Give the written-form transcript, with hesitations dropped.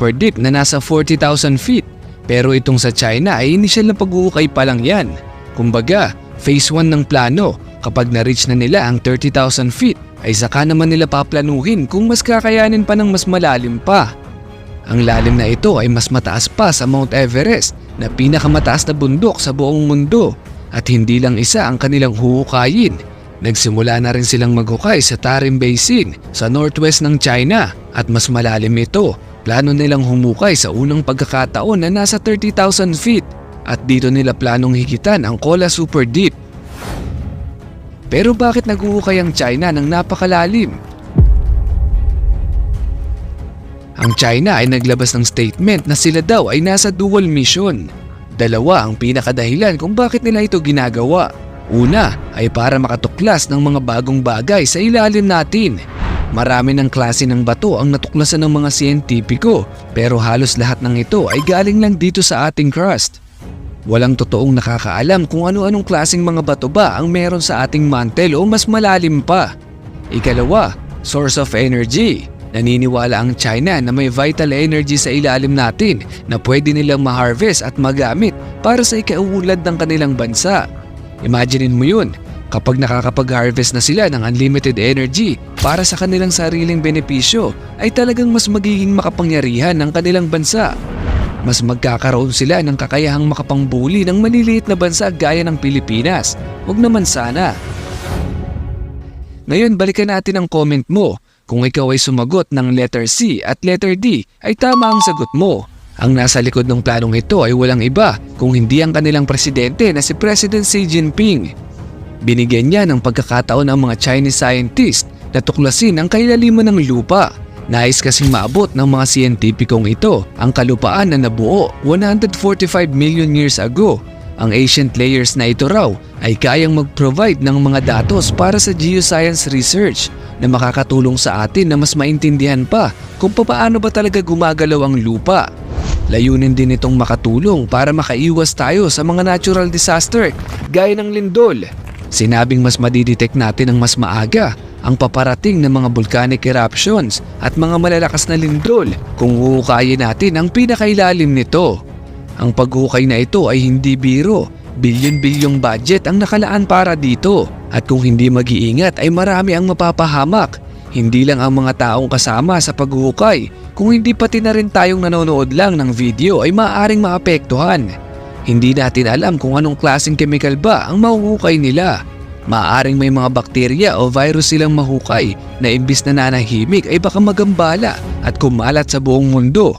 super deep na nasa 40,000 feet. Pero itong sa China ay inisyal na pag-uukay pa lang yan. Kumbaga, phase 1 ng plano, kapag na-reach na nila ang 30,000 feet, ay saka naman nila paplanuhin kung mas kakayanin pa ng mas malalim pa. Ang lalim na ito ay mas mataas pa sa Mount Everest na pinakamataas na bundok sa buong mundo. At hindi lang isa ang kanilang huhukayin. Nagsimula na rin silang maghukay sa Tarim Basin sa northwest ng China at mas malalim ito. Plano nilang humukay sa unang pagkakataon na nasa 30,000 feet at dito nila planong higitan ang Kola Super Deep. Pero bakit naghuhukay ang China ng napakalalim? Ang China ay naglabas ng statement na sila daw ay nasa dual mission. Dalawa ang pinakadahilan kung bakit nila ito ginagawa. Una ay para makatuklas ng mga bagong bagay sa ilalim natin. Marami ng klase ng bato ang natuklasan ng mga siyentipiko pero halos lahat ng ito ay galing lang dito sa ating crust. Walang totoong nakakaalam kung ano-anong klaseng mga bato ba ang meron sa ating mantle o mas malalim pa. Ikalawa, source of energy. Naniniwala ang China na may vital energy sa ilalim natin na pwede nilang ma-harvest at magamit para sa ikauunlad ng kanilang bansa. Imaginein mo yun, kapag nakakapag-harvest na sila ng unlimited energy para sa kanilang sariling benepisyo ay talagang mas magiging makapangyarihan ng kanilang bansa. Mas magkakaroon sila ng kakayahang makapangbuli ng maliliit na bansa gaya ng Pilipinas. Huwag naman sana. Ngayon balikan natin ang comment mo. Kung ikaw ay sumagot ng letter C at letter D ay tama ang sagot mo. Ang nasa likod ng planong ito ay walang iba kung hindi ang kanilang presidente na si President Xi Jinping. Binigyan niya ng pagkakataon ang mga Chinese scientist na tuklasin ang kailaliman ng lupa. Nais kasing maabot ng mga siyentipikong ito ang kalupaan na nabuo 145 million years ago. Ang ancient layers na ito raw ay kayang mag-provide ng mga datos para sa geoscience research na makakatulong sa atin na mas maintindihan pa kung paano ba talaga gumagalaw ang lupa. Layunin din itong makatulong para makaiwas tayo sa mga natural disaster gaya ng lindol. Sinabing mas madidetect natin ng mas maaga ang paparating ng mga volcanic eruptions at mga malalakas na lindol kung huhukayin natin ang pinakailalim nito. Ang paghukay na ito ay hindi biro, bilyon-bilyong budget ang nakalaan para dito at kung hindi mag-iingat ay marami ang mapapahamak. Hindi lang ang mga taong kasama sa paghukay, kung hindi pati na rin tayong nanonood lang ng video ay maaaring maapektuhan. Hindi natin alam kung anong klaseng chemical ba ang mahuhukay nila. Maaaring may mga bakterya o virus silang mahukay na imbis na nanahimik ay baka magambala at kumalat sa buong mundo.